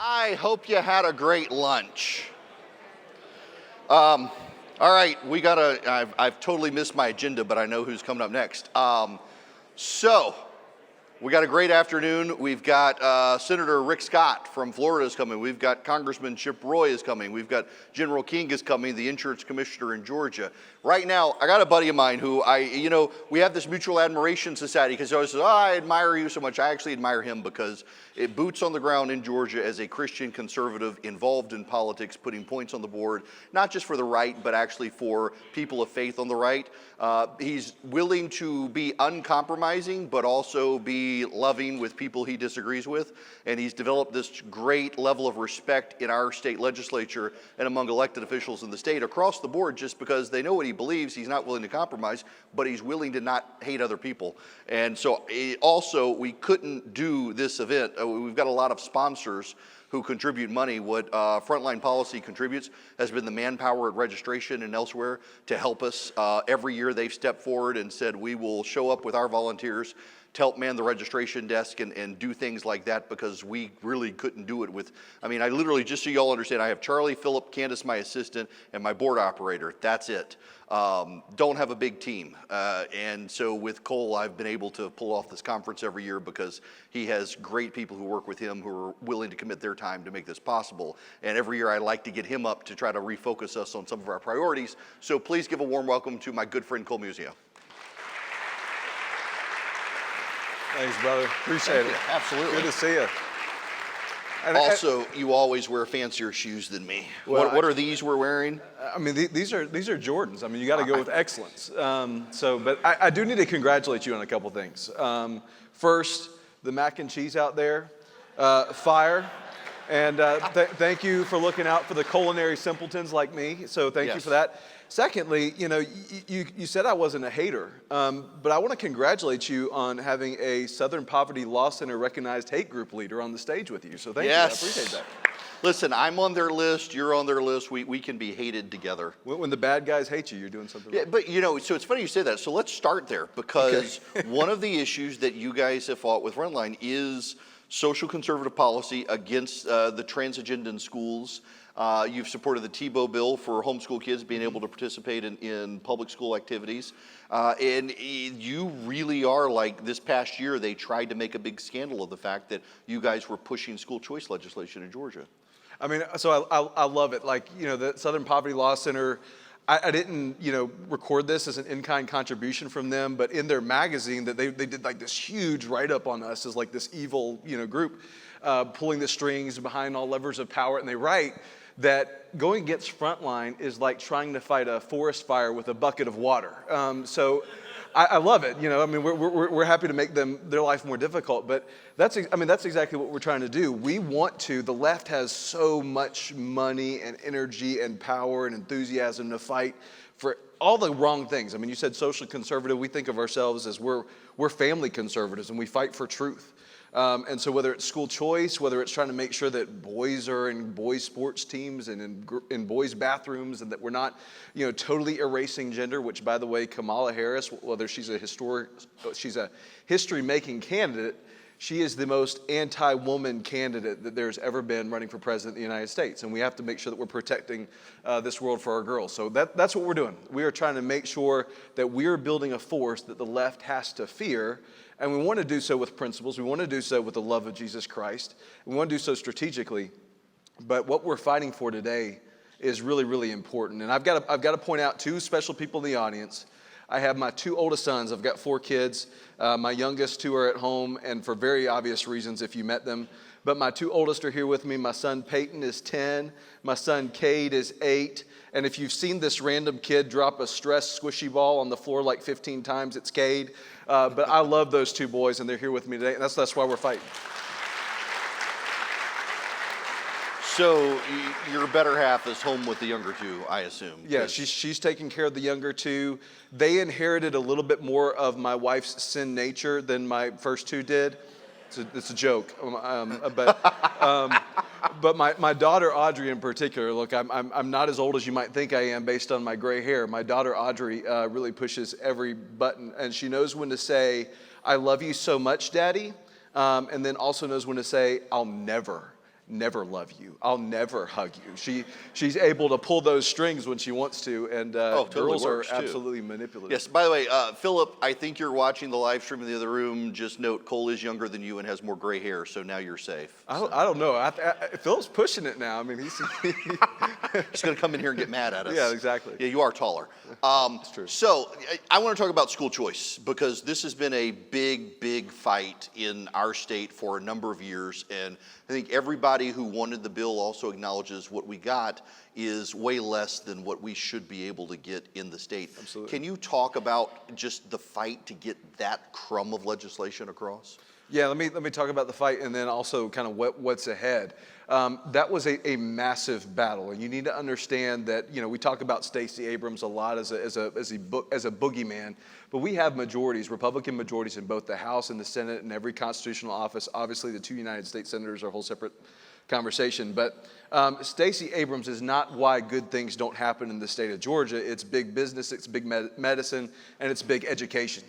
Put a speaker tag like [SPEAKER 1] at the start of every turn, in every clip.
[SPEAKER 1] I hope you had a great lunch. All right, I've totally missed my agenda, but I know who's coming up next. So, we got a great afternoon. We've got Senator Rick Scott from Florida is coming. We've got Congressman Chip Roy is coming. We've got General King is coming, the insurance commissioner in Georgia. Right now, I got a buddy of mine who we have this mutual admiration society because he always says, I admire you so much. I actually admire him because it boots on the ground in Georgia as a Christian conservative involved in politics, putting points on the board, not just for the right, but actually for people of faith on the right. He's willing to be uncompromising, but also be loving with people he disagrees with. And he's developed this great level of respect in our state legislature and among elected officials in the state across the board, just because they know what he believes. He's not willing to compromise, but he's willing to not hate other people. And so also, we couldn't do this event. We've got a lot of sponsors who contribute money. What Frontline Policy contributes has been the manpower at registration and elsewhere to help us. Every year they've stepped forward and said, we will show up with our volunteers to help man the registration desk and do things like that, because we really couldn't do it with, I literally, just so you all understand, I have Charlie, Phillip, Candace, my assistant, and my board operator. That's it. Don't have a big team. And so with Cole, I've been able to pull off this conference every year because he has great people who work with him who are willing to commit their time to make this possible. And every year I like to get him up to try to refocus us on some of our priorities. So please give a warm welcome to my good friend Cole Muzio.
[SPEAKER 2] Thanks, brother. Appreciate it.
[SPEAKER 1] Absolutely.
[SPEAKER 2] Good to see you.
[SPEAKER 1] Also, you always wear fancier shoes than me.
[SPEAKER 2] Well,
[SPEAKER 1] what are these we're wearing?
[SPEAKER 2] These are Jordans. You got to go with excellence. But I do need to congratulate you on a couple things. First, the mac and cheese out there, fire. And thank you for looking out for the culinary simpletons like me. So thank you for that. Secondly, you said I wasn't a hater, but I want to congratulate you on having a Southern Poverty Law Center recognized hate group leader on the stage with you. So thank you. I appreciate that.
[SPEAKER 1] Listen, I'm on their list. You're on their list. We can be hated together.
[SPEAKER 2] When the bad guys hate you, you're doing something right.
[SPEAKER 1] But so it's funny you say that. So let's start there, because one of the issues that you guys have fought with Frontline is social conservative policy against the trans agenda in schools. You've supported the Tebow bill for homeschool kids being able to participate in public school activities. And you really are, like this past year, they tried to make a big scandal of the fact that you guys were pushing school choice legislation in Georgia.
[SPEAKER 2] So I love it. The Southern Poverty Law Center, I didn't, record this as an in-kind contribution from them, but in their magazine that they did like this huge write-up on us as like this evil, group pulling the strings behind all levers of power. And they write that going against Frontline is like trying to fight a forest fire with a bucket of water. So I love it. We're happy to make their life more difficult, but that's exactly what we're trying to do. The left has so much money and energy and power and enthusiasm to fight for all the wrong things. You said social conservative. We think of ourselves as we're family conservatives, and we fight for truth. And so whether it's school choice, whether it's trying to make sure that boys are in boys' sports teams and in boys' bathrooms, and that we're not, totally erasing gender, which, by the way, Kamala Harris, whether she's a history-making candidate, she is the most anti-woman candidate that there's ever been running for president of the United States. And we have to make sure that we're protecting this world for our girls. So that's what we're doing. We are trying to make sure that we're building a force that the left has to fear. And we want to do so with principles. We want to do so with the love of Jesus Christ. We want to do so strategically. But what we're fighting for today is really, really important. And I've got to point out two special people in the audience. I have my two oldest sons. I've got 4 kids. My youngest 2 are at home, and for very obvious reasons if you met them. But my 2 oldest are here with me. My son Peyton is 10. My son Cade is 8. And if you've seen this random kid drop a stress squishy ball on the floor like 15 times, it's Cade. But I love those 2 boys, and they're here with me today. And that's why we're fighting.
[SPEAKER 1] So your better half is home with the younger 2, I assume.
[SPEAKER 2] Yeah, she's taking care of the younger 2. They inherited a little bit more of my wife's sin nature than my first 2 did. It's a joke. But my daughter Audrey in particular, look, I'm not as old as you might think I am based on my gray hair. My daughter Audrey really pushes every button, and she knows when to say, "I love you so much, Daddy," and then also knows when to say, "I'll never never love you. I'll never hug you. She's able to pull those strings when she wants to, and
[SPEAKER 1] totally
[SPEAKER 2] girls are
[SPEAKER 1] works, too.
[SPEAKER 2] absolutely manipulative.
[SPEAKER 1] Yes, by the way, Philip, I think you're watching the live stream in the other room. Just note, Cole is younger than you and has more gray hair, so now you're safe.
[SPEAKER 2] I don't know. Philip's pushing it now. I mean, he's
[SPEAKER 1] He's going to come in here and get mad at us.
[SPEAKER 2] Yeah, exactly.
[SPEAKER 1] Yeah, you are taller.
[SPEAKER 2] That's true.
[SPEAKER 1] So I want to talk about school choice because this has been a big fight in our state for a number of years. And I think everybody who wanted the bill also acknowledges what we got is way less than what we should be able to get in the state.
[SPEAKER 2] Absolutely.
[SPEAKER 1] Can you talk about just the fight to get that crumb of legislation across?
[SPEAKER 2] Yeah, let me talk about the fight and then also kind of what's ahead. That was a massive battle, and you need to understand that we talk about Stacey Abrams a lot as a boogeyman, but we have majorities, Republican majorities in both the House and the Senate and every constitutional office. Obviously, the 2 United States senators are a whole separate conversation, but Stacey Abrams is not why good things don't happen in the state of Georgia. It's big business, it's big medicine, and it's big education.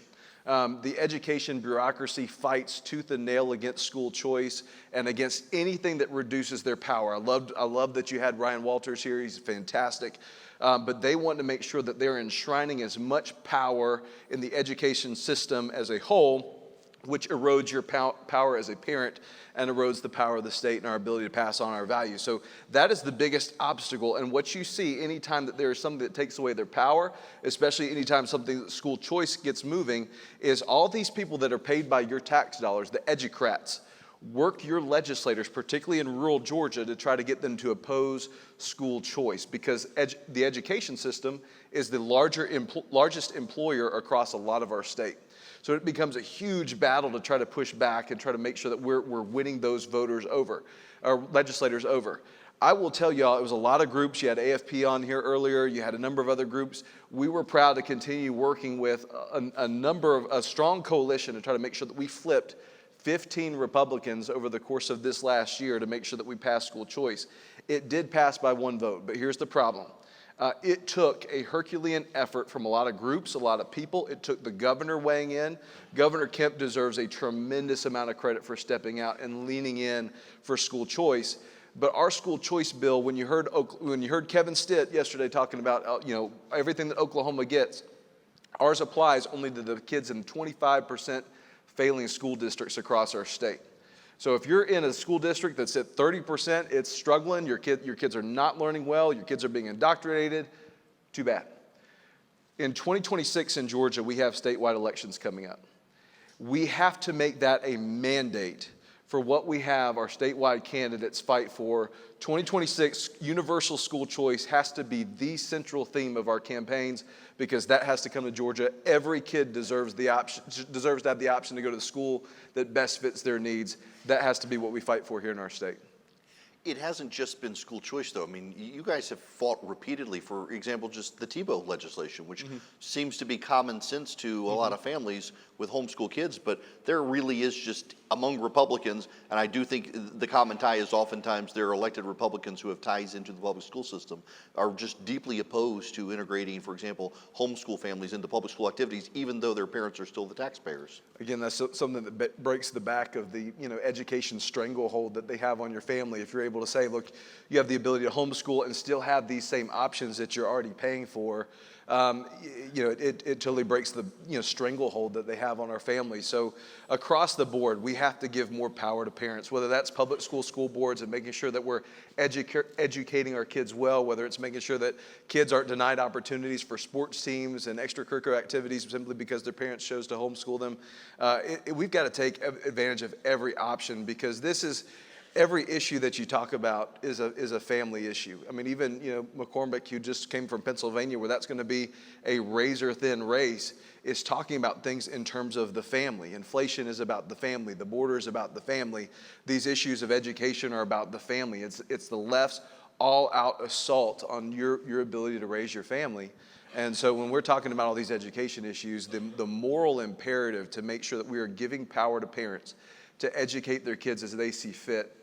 [SPEAKER 2] The education bureaucracy fights tooth and nail against school choice and against anything that reduces their power. I love that you had Ryan Walters here. He's fantastic. But they want to make sure that they're enshrining as much power in the education system as a whole, which erodes your power as a parent and erodes the power of the state and our ability to pass on our values. So that is the biggest obstacle. And what you see anytime that there is something that takes away their power, especially anytime something that school choice gets moving, is all these people that are paid by your tax dollars, the educrats, work your legislators, particularly in rural Georgia, to try to get them to oppose school choice because the education system is the largest employer across a lot of our state. So it becomes a huge battle to try to push back and try to make sure that we're winning those voters over, or legislators over. I will tell y'all, it was a lot of groups. You had AFP on here earlier. You had a number of other groups. We were proud to continue working with a strong coalition to try to make sure that we flipped 15 Republicans over the course of this last year to make sure that we passed school choice. It did pass by 1 vote, but here's the problem. It took a Herculean effort from a lot of groups, a lot of people. It took the governor weighing in. Governor Kemp deserves a tremendous amount of credit for stepping out and leaning in for school choice. But our school choice bill, when you heard Kevin Stitt yesterday talking about everything that Oklahoma gets, ours applies only to the kids in 25% failing school districts across our state. So if you're in a school district that's at 30%, it's struggling, your kids are not learning well, your kids are being indoctrinated, too bad. In 2026 in Georgia, we have statewide elections coming up. We have to make that a mandate for what we have our statewide candidates fight for. 2026 universal school choice has to be the central theme of our campaigns because that has to come to Georgia. Every kid deserves to have the option to go to the school that best fits their needs. That has to be what we fight for here in our state.
[SPEAKER 1] It hasn't just been school choice, though. I mean, you guys have fought repeatedly, for example, just the Tebow legislation, which seems to be common sense to a lot of families with homeschool kids, but there really is just among Republicans, and I do think the common tie is oftentimes there are elected Republicans who have ties into the public school system, are just deeply opposed to integrating, for example, homeschool families into public school activities, even though their parents are still the taxpayers.
[SPEAKER 2] Again, that's something that breaks the back of the education stranglehold that they have on your family. If you're able to say, look, you have the ability to homeschool and still have these same options that you're already paying for, it totally breaks the stranglehold that they have on our families. So across the board, we have to give more power to parents, whether that's public school boards and making sure that we're educating our kids well, whether it's making sure that kids aren't denied opportunities for sports teams and extracurricular activities simply because their parents chose to homeschool them. We've got to take advantage of every option because this is every issue that you talk about is a family issue. I mean, even McCormick, who just came from Pennsylvania, where that's going to be a razor-thin race, is talking about things in terms of the family. Inflation is about the family. The border is about the family. These issues of education are about the family. It's the left's all-out assault on your ability to raise your family. And so when we're talking about all these education issues, the moral imperative to make sure that we are giving power to parents to educate their kids as they see fit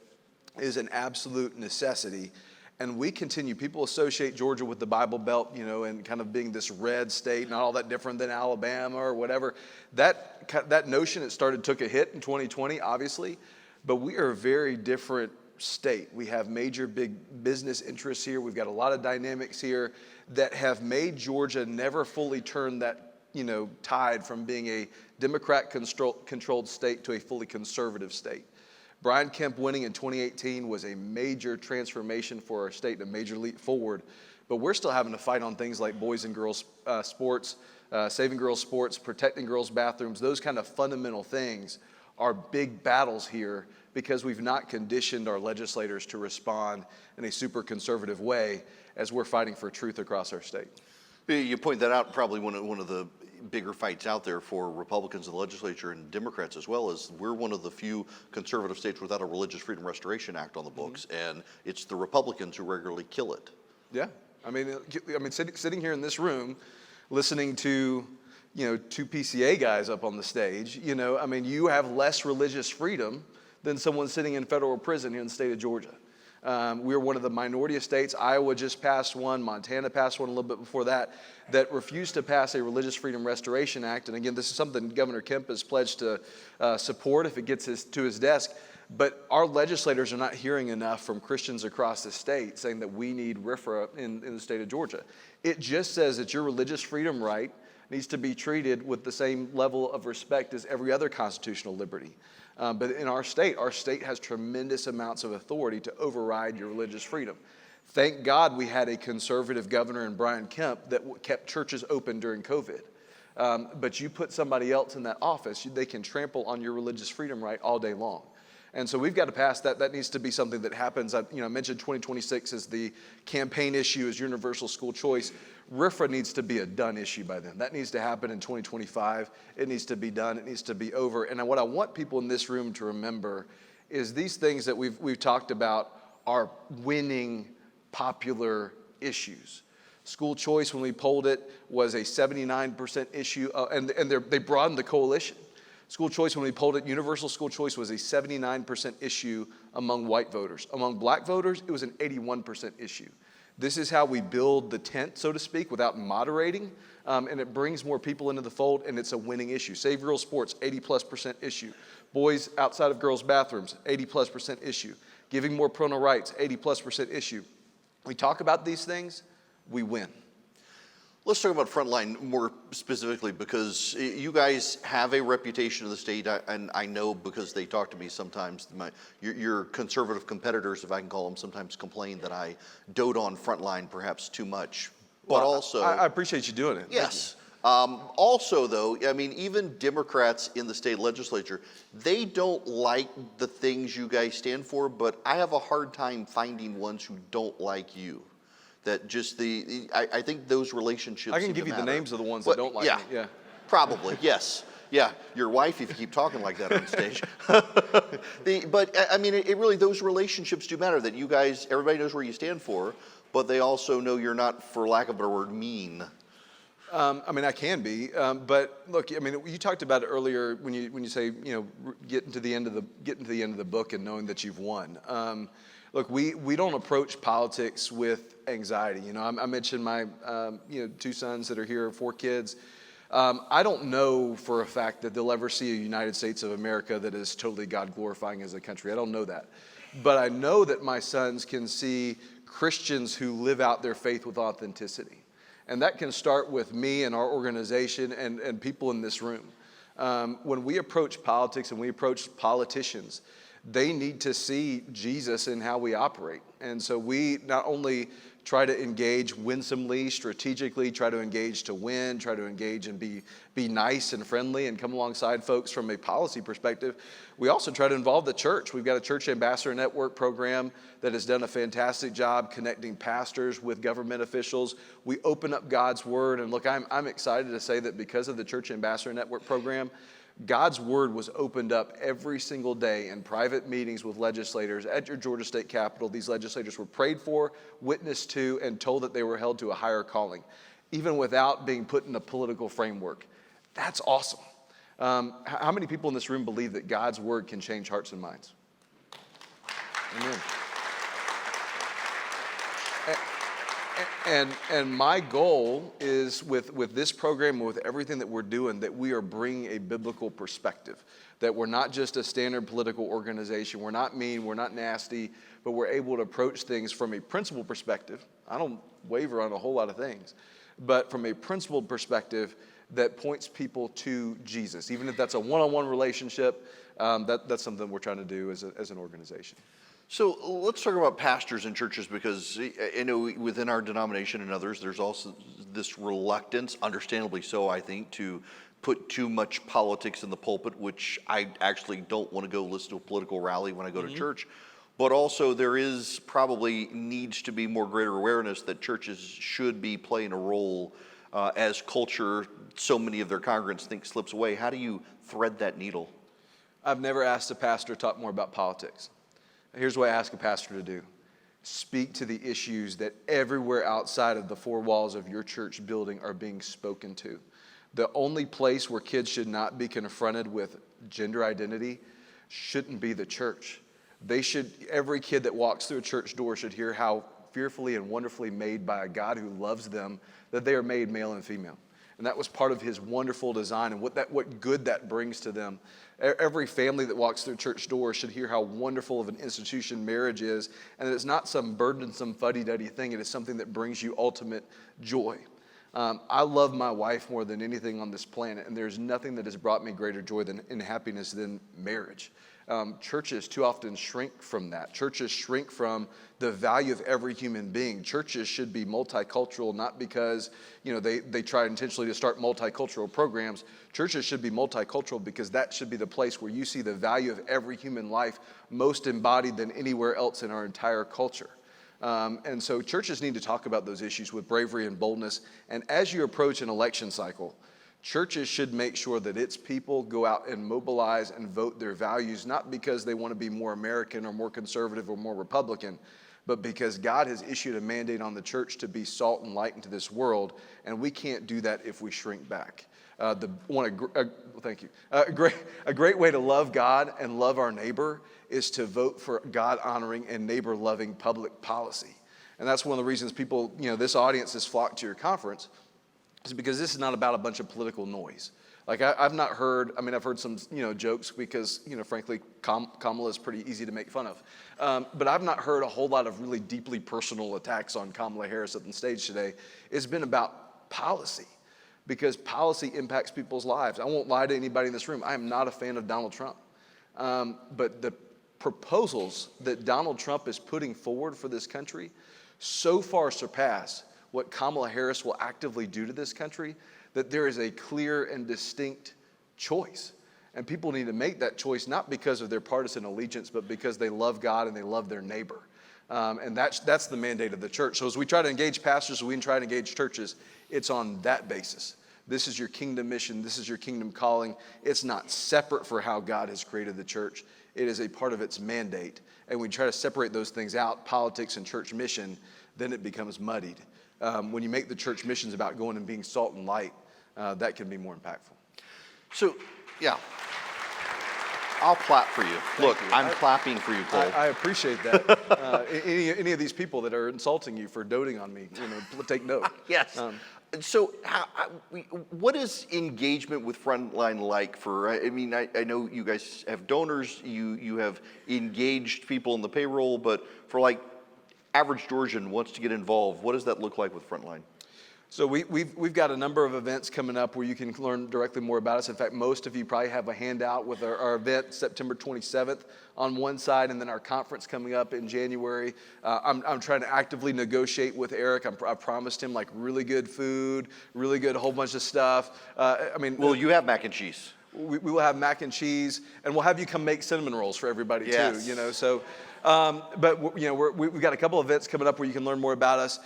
[SPEAKER 2] is an absolute necessity. And we continue, people associate Georgia with the Bible Belt, and kind of being this red state, not all that different than Alabama or whatever. That notion, took a hit in 2020, obviously, but we are very different state. We have major big business interests here. We've got a lot of dynamics here that have made Georgia never fully turn that, tide from being a Democrat-controlled state to a fully conservative state. Brian Kemp winning in 2018 was a major transformation for our state and a major leap forward. But we're still having to fight on things like boys and girls sports, saving girls sports, protecting girls bathrooms. Those kind of fundamental things are big battles here because we've not conditioned our legislators to respond in a super conservative way as we're fighting for truth across our state.
[SPEAKER 1] You point that out, probably one of the bigger fights out there for Republicans in the legislature and Democrats as well, is we're one of the few conservative states without a Religious Freedom Restoration Act on the books, and it's the Republicans who regularly kill it.
[SPEAKER 2] Yeah, I mean, sitting here in this room, listening to, two PCA guys up on the stage, you have less religious freedom than someone sitting in federal prison here in the state of Georgia. We're one of the minority of states. Iowa just passed one. Montana passed one a little bit before that refused to pass a Religious Freedom Restoration Act. And again, this is something Governor Kemp has pledged to support if it gets to his desk. But our legislators are not hearing enough from Christians across the state saying that we need RFRA in the state of Georgia. It just says that your religious freedom right needs to be treated with the same level of respect as every other constitutional liberty. But in our state has tremendous amounts of authority to override your religious freedom. Thank God we had a conservative governor in Brian Kemp that kept churches open during COVID. But you put somebody else in that office, they can trample on your religious freedom right all day long. And so we've got to pass that. That needs to be something that happens. I mentioned 2026 as the campaign issue, as universal school choice. RFRA needs to be a done issue by then. That needs to happen in 2025. It needs to be done. It needs to be over. And what I want people in this room to remember is these things that we've talked about are winning popular issues. School choice, when we polled it, was a 79% issue, and they broadened the coalition. School choice, when we polled it, universal school choice was a 79% issue among white voters. Among black voters, it was an 81% issue. This is how we build the tent, so to speak, without moderating, and it brings more people into the fold, and it's a winning issue. Save girls sports, 80+% issue. Boys outside of girls' bathrooms, 80+% issue. Giving more parental rights, 80+% issue. We talk about these things, we win.
[SPEAKER 1] Let's talk about Frontline more specifically, because you guys have a reputation in the state, and I know because they talk to me sometimes. Your conservative competitors, if I can call them, sometimes complain that I dote on Frontline perhaps too much. But also,
[SPEAKER 2] I appreciate you doing it.
[SPEAKER 1] Yes. Also, though, even Democrats in the state legislature, they don't like the things you guys stand for, but I have a hard time finding ones who don't like you. That just I think those relationships.
[SPEAKER 2] I can give you the names of the ones that don't like me. Yeah,
[SPEAKER 1] probably yes. Yeah, your wife if you keep talking like that on stage. But it really, those relationships do matter. That you guys, everybody knows where you stand for, but they also know you're not, for lack of a better word, mean.
[SPEAKER 2] I can be, but look, you talked about it earlier when you say getting to the end of the book and knowing that you've won. Look, we don't approach politics with anxiety. I mentioned my 2 sons that are here, 4 kids. I don't know for a fact that they'll ever see a United States of America that is totally God glorifying as a country. I don't know that, but I know that my sons can see Christians who live out their faith with authenticity. And that can start with me and our organization and people in this room. When we approach politics and we approach politicians, they need to see Jesus in how we operate. And so we not only try to engage winsomely, strategically, try to engage to win, try to engage and be nice and friendly and come alongside folks from a policy perspective. We also try to involve the church. We've got a Church Ambassador Network program that has done a fantastic job connecting pastors with government officials. We open up God's Word. And look, I'm excited to say that because of the Church Ambassador Network program, God's Word was opened up every single day in private meetings with legislators at your Georgia State Capitol. These legislators were prayed for, witnessed to, and told that they were held to a higher calling, even without being put in a political framework. That's awesome. How many people in this room believe that God's Word can change hearts and minds? Amen. And my goal is with this program, with everything that we're doing, that we are bringing a biblical perspective, that we're not just a standard political organization. We're not mean, we're not nasty, but we're able to approach things from a principled perspective. I don't waver on a whole lot of things, but from a principled perspective that points people to Jesus. Even if that's a one-on-one relationship, that's something we're trying to do as an organization.
[SPEAKER 1] So let's talk about pastors and churches, because I know within our denomination and others, there's also this reluctance, understandably so, I think, to put too much politics in the pulpit, which I actually don't want to go listen to a political rally when I go to church. But also there is probably needs to be more greater awareness that churches should be playing a role as culture, so many of their congregants think, slips away. How do you thread that needle?
[SPEAKER 2] I've never asked a pastor to talk more about politics. Here's what I ask a pastor to do. Speak to the issues that everywhere outside of the four walls of your church building are being spoken to. The only place where kids should not be confronted with gender identity shouldn't be the church. Every kid that walks through a church door should hear how fearfully and wonderfully made by a God who loves them, that they are made male and female. And that was part of his wonderful design and what good that brings to them. Every family that walks through church doors should hear how wonderful of an institution marriage is, and that it's not some burdensome fuddy-duddy thing. It is something that brings you ultimate joy. I love my wife more than anything on this planet, and there's nothing that has brought me greater joy and happiness than marriage. Churches too often shrink from that. Churches shrink from the value of every human being. Churches should be multicultural, not because they try intentionally to start multicultural programs. Churches should be multicultural because that should be the place where you see the value of every human life most embodied than anywhere else in our entire culture. And so churches need to talk about those issues with bravery and boldness. And as you approach an election cycle, churches should make sure that its people go out and mobilize and vote their values, not because they want to be more American or more conservative or more Republican, but because God has issued a mandate on the church to be salt and light into this world, and we can't do that if we shrink back. Thank you. A great way to love God and love our neighbor is to vote for God-honoring and neighbor-loving public policy. And that's one of the reasons people, this audience has flocked to your conference, is because this is not about a bunch of political noise. Like I've heard some, jokes because, frankly, Kamala is pretty easy to make fun of. But I've not heard a whole lot of really deeply personal attacks on Kamala Harris at the stage today. It's been about policy, because policy impacts people's lives. I won't lie to anybody in this room. I am not a fan of Donald Trump. But the proposals that Donald Trump is putting forward for this country so far surpass what Kamala Harris will actively do to this country, that there is a clear and distinct choice. And people need to make that choice not because of their partisan allegiance, but because they love God and they love their neighbor. And that's the mandate of the church. So as we try to engage pastors, we try to engage churches, it's on that basis. This is your kingdom mission. This is your kingdom calling. It's not separate for how God has created the church. It is a part of its mandate. And we try to separate those things out, politics and church mission, then it becomes muddied. When you make the church missions about going and being salt and light, that can be more impactful.
[SPEAKER 1] So, yeah. I'll clap for you. Look, I'm clapping for you, Cole.
[SPEAKER 2] I appreciate that. Any of these people that are insulting you for doting on me, take note.
[SPEAKER 1] Yes. So what is engagement with Frontline like I know you guys have donors, you have engaged people in the payroll, but for average Georgian wants to get involved, what does that look like with Frontline?
[SPEAKER 2] So we've got a number of events coming up where you can learn directly more about us. In fact, most of you probably have a handout with our event September 27th on one side, and then our conference coming up in January. I'm trying to actively negotiate with Erick. I promised him really good food, really good, a whole bunch of stuff.
[SPEAKER 1] Well, you have mac and cheese.
[SPEAKER 2] We will have mac and cheese, and we'll have you come make cinnamon rolls for everybody
[SPEAKER 1] yes.
[SPEAKER 2] too. So. But we've got a couple of events coming up where you can learn more about us.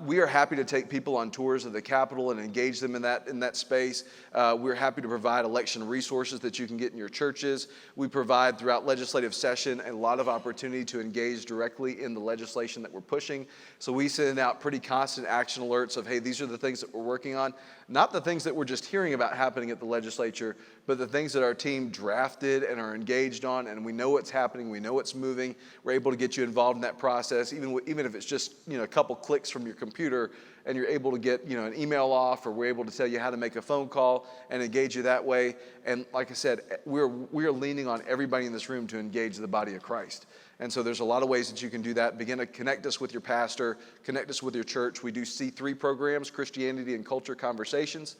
[SPEAKER 2] We are happy to take people on tours of the Capitol and engage them in that space. We're happy to provide election resources that you can get in your churches. We provide throughout legislative session a lot of opportunity to engage directly in the legislation that we're pushing. So we send out pretty constant action alerts of, hey, these are the things that we're working on. Not the things that we're just hearing about happening at the legislature, but the things that our team drafted and are engaged on, and we know what's happening, we know what's moving, We're able to get you involved in that process, even if it's just a couple clicks from your computer, and you're able to get an email off, or we're able to tell you how to make a phone call and engage you that way. And like I said, we're leaning on everybody in this room to engage the body of Christ. And so there's a lot of ways that you can do that. Begin to connect us with your pastor, connect us with your church. We do C3 programs, Christianity and Culture Conversations.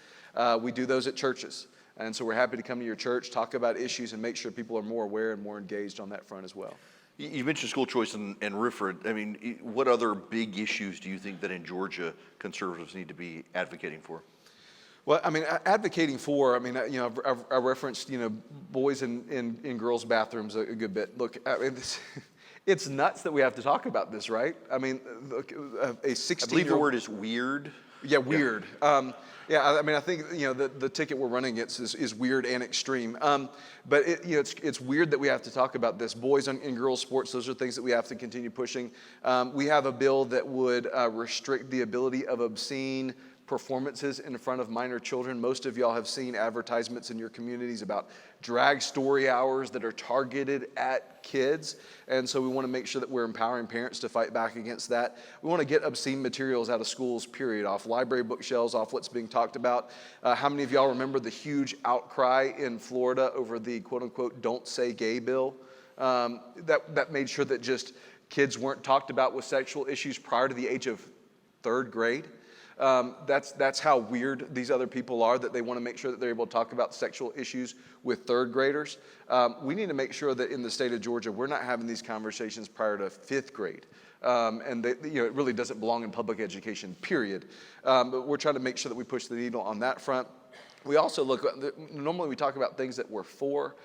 [SPEAKER 2] We do those at churches. And so we're happy to come to your church, talk about issues, and make sure people are more aware and more engaged on that front as well.
[SPEAKER 1] You mentioned school choice and RFRA. I mean, what other big issues do you think that in Georgia conservatives need to be advocating for?
[SPEAKER 2] Well, I mean, advocating for, I mean, I referenced, boys in girls' bathrooms a good bit. Look, I mean, it's nuts that we have to talk about this, right? I mean, look, a 16-year-old... I
[SPEAKER 1] believe the word is weird.
[SPEAKER 2] Yeah, weird. Yeah, I mean, I think, the ticket we're running against is weird and extreme. But it's weird that we have to talk about this. Boys and girls sports, those are things that we have to continue pushing. We have a bill that would restrict the ability of obscene performances in front of minor children. Most of y'all have seen advertisements in your communities about drag story hours that are targeted at kids. And so we want to make sure that we're empowering parents to fight back against that. We want to get obscene materials out of schools, period, off library bookshelves, off what's being talked about. How many of y'all remember the huge outcry in Florida over the quote unquote "Don't Say Gay" bill? That made sure that just kids weren't talked about with sexual issues prior to the age of 3rd grade. That's how weird these other people are, that they want to make sure that they're able to talk about sexual issues with 3rd graders. We need to make sure that in the state of Georgia, we're not having these conversations prior to 5th grade. And it really doesn't belong in public education, period. But we're trying to make sure that we push the needle on that front. We also normally we talk about things that we're for.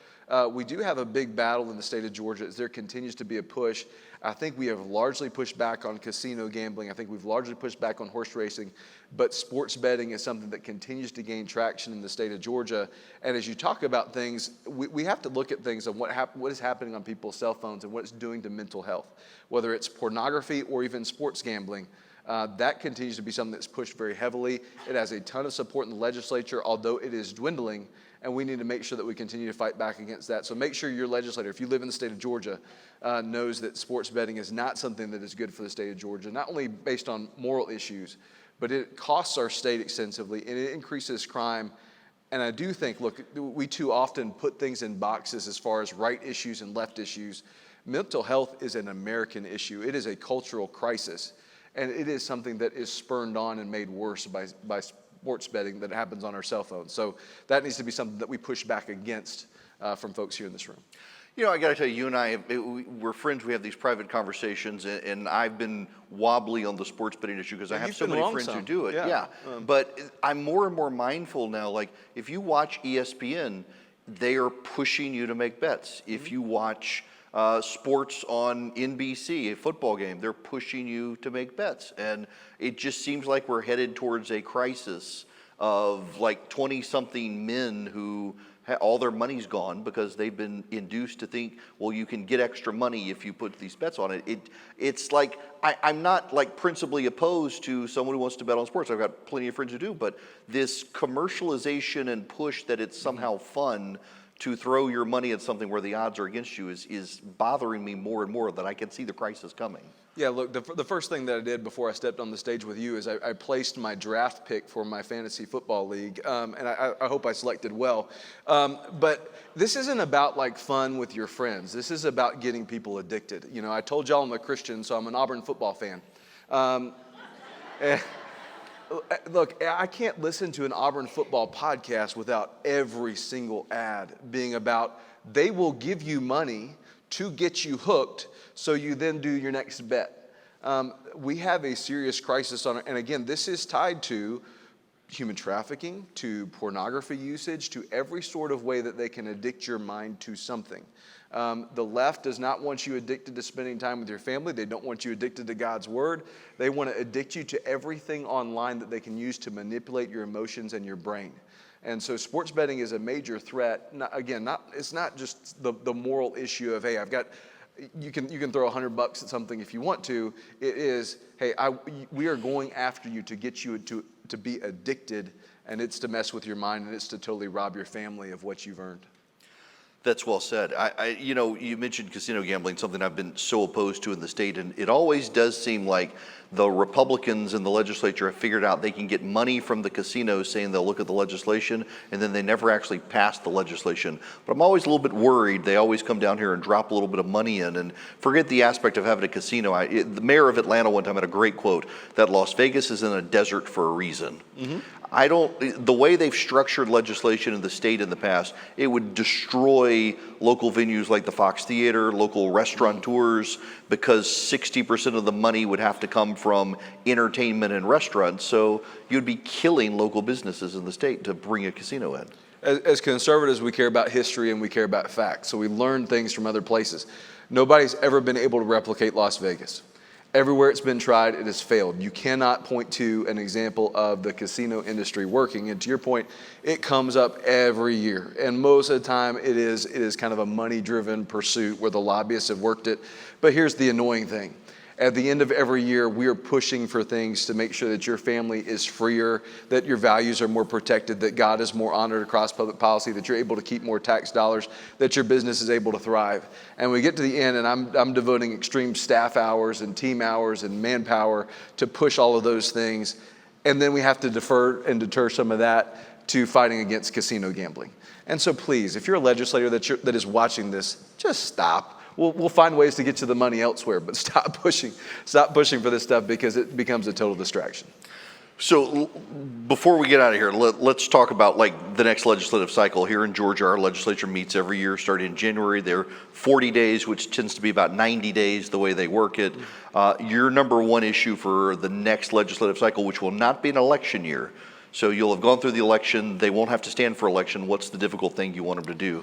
[SPEAKER 2] We do have a big battle in the state of Georgia as there continues to be a push. I think we have largely pushed back on casino gambling. I think we've largely pushed back on horse racing. But sports betting is something that continues to gain traction in the state of Georgia. And as you talk about things, we have to look at things on what is happening on people's cell phones and what it's doing to mental health, whether it's pornography or even sports gambling. That continues to be something that's pushed very heavily. It has a ton of support in the legislature, although it is dwindling, and we need to make sure that we continue to fight back against that. So make sure your legislator, if you live in the state of Georgia, knows that sports betting is not something that is good for the state of Georgia, not only based on moral issues, but it costs our state extensively, and it increases crime. And I do think, look, we too often put things in boxes as far as right issues and left issues. Mental health is an American issue. It is a cultural crisis. And it is something that is spurned on and made worse by sports betting that happens on our cell phones. So that needs to be something that we push back against from folks here in this room.
[SPEAKER 1] I got to tell you, you and I, we're friends. We have these private conversations, and I've been wobbly on the sports betting issue because I have so many friends who do it. Yeah. But I'm more and more mindful now. Like, if you watch ESPN, they are pushing you to make bets. If you watch sports on NBC, a football game, they're pushing you to make bets. And it just seems like we're headed towards a crisis of like 20-something men who all their money's gone because they've been induced to think, well, you can get extra money if you put these bets on it. It's like, I'm not like principally opposed to someone who wants to bet on sports. I've got plenty of friends who do, but this commercialization and push that it's somehow fun to throw your money at something where the odds are against you is bothering me more and more, that I can see the crisis coming.
[SPEAKER 2] Yeah, look, the first thing that I did before I stepped on the stage with you is I placed my draft pick for my fantasy football league, and I hope I selected well. But this isn't about like fun with your friends. This is about getting people addicted. I told y'all I'm a Christian, so I'm an Auburn football fan. Look, I can't listen to an Auburn football podcast without every single ad being about they will give you money to get you hooked so you then do your next bet. We have a serious crisis on it. And again, this is tied to human trafficking, to pornography usage, to every sort of way that they can addict your mind to something. The left does not want you addicted to spending time with your family. They don't want you addicted to God's word. They want to addict you to everything online that they can use to manipulate your emotions and your brain. And so sports betting is a major threat. It's not just the moral issue of, hey, you can throw $100 at something if you want to. It is, hey, we are going after you to get you to be addicted, and it's to mess with your mind, and it's to totally rob your family of what you've earned.
[SPEAKER 1] That's well said. You mentioned casino gambling, something I've been so opposed to in the state, and it always does seem like the Republicans in the legislature have figured out they can get money from the casinos, saying they'll look at the legislation, and then they never actually pass the legislation. But I'm always a little bit worried. They always come down here and drop a little bit of money in, and forget the aspect of having a casino. The mayor of Atlanta one time had a great quote that Las Vegas is in a desert for a reason. Mm-hmm. The way they've structured legislation in the state in the past, it would destroy local venues like the Fox Theater, local restaurateurs, because 60% of the money would have to come from entertainment and restaurants. So you'd be killing local businesses in the state to bring a casino in.
[SPEAKER 2] As conservatives, we care about history and we care about facts. So we learn things from other places. Nobody's ever been able to replicate Las Vegas. Everywhere it's been tried, it has failed. You cannot point to an example of the casino industry working. And to your point, it comes up every year. And most of the time, it is kind of a money-driven pursuit where the lobbyists have worked it. But here's the annoying thing. At the end of every year, we are pushing for things to make sure that your family is freer, that your values are more protected, that God is more honored across public policy, that you're able to keep more tax dollars, that your business is able to thrive. And we get to the end, and I'm devoting extreme staff hours and team hours and manpower to push all of those things. And then we have to defer and deter some of that to fighting against casino gambling. And so please, if you're a legislator that is watching this, just stop. We'll find ways to get you the money elsewhere, but stop pushing for this stuff because it becomes a total distraction.
[SPEAKER 1] So before we get out of here, let's talk about like the next legislative cycle. Here in Georgia, our legislature meets every year starting in January. They're 40 days, which tends to be about 90 days the way they work it. Your number one issue for the next legislative cycle, which will not be an election year. So you'll have gone through the election. They won't have to stand for election. What's the difficult thing you want them to do?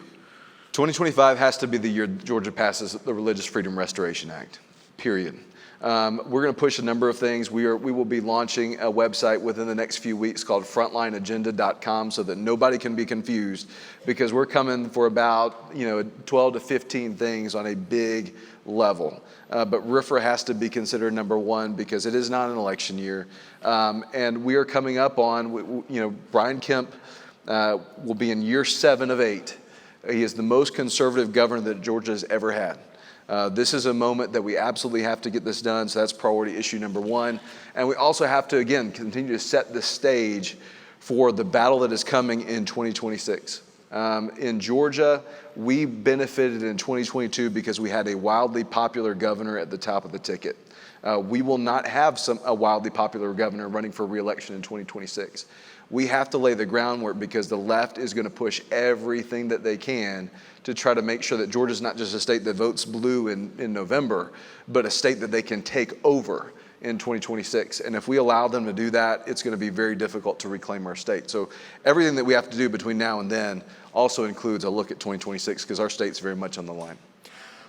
[SPEAKER 2] 2025 has to be the year Georgia passes the Religious Freedom Restoration Act, period. We're going to push a number of things. We will be launching a website within the next few weeks called frontlineagenda.com so that nobody can be confused, because we're coming for about 12 to 15 things on a big level. But RFRA has to be considered number one because it is not an election year. And we are coming up on, Brian Kemp will be in year 7 of 8. He is the most conservative governor that Georgia has ever had. This is a moment that we absolutely have to get this done, so that's priority issue number one. And we also have to, again, continue to set the stage for the battle that is coming in 2026. In Georgia, we benefited in 2022 because we had a wildly popular governor at the top of the ticket. We will not have a wildly popular governor running for re-election in 2026. We have to lay the groundwork because the left is going to push everything that they can to try to make sure that Georgia is not just a state that votes blue in November, but a state that they can take over in 2026. And if we allow them to do that, it's going to be very difficult to reclaim our state. So everything that we have to do between now and then also includes a look at 2026 because our state's very much on the line.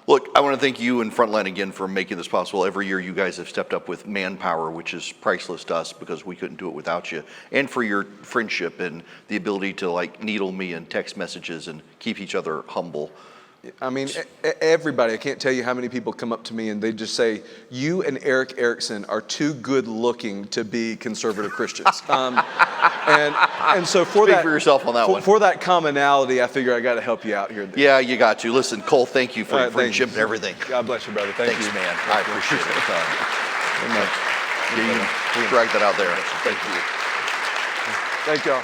[SPEAKER 1] Look, I want to thank you and Frontline again for making this possible. Every year you guys have stepped up with manpower, which is priceless to us because we couldn't do it without you, and for your friendship and the ability to needle me and text messages and keep each other humble.
[SPEAKER 2] I mean, everybody, I can't tell you how many people come up to me and they just say, you and Erickson are too good looking to be conservative Christians. And so for
[SPEAKER 1] Speak for yourself on that one.
[SPEAKER 2] For that commonality, I figure I got to help you out here.
[SPEAKER 1] Yeah, you got to. Listen, Cole, thank you for your friendship and everything.
[SPEAKER 2] God bless you, brother. Thanks,
[SPEAKER 1] man. I appreciate it. You drag that out there. Thank you.
[SPEAKER 2] Thank y'all.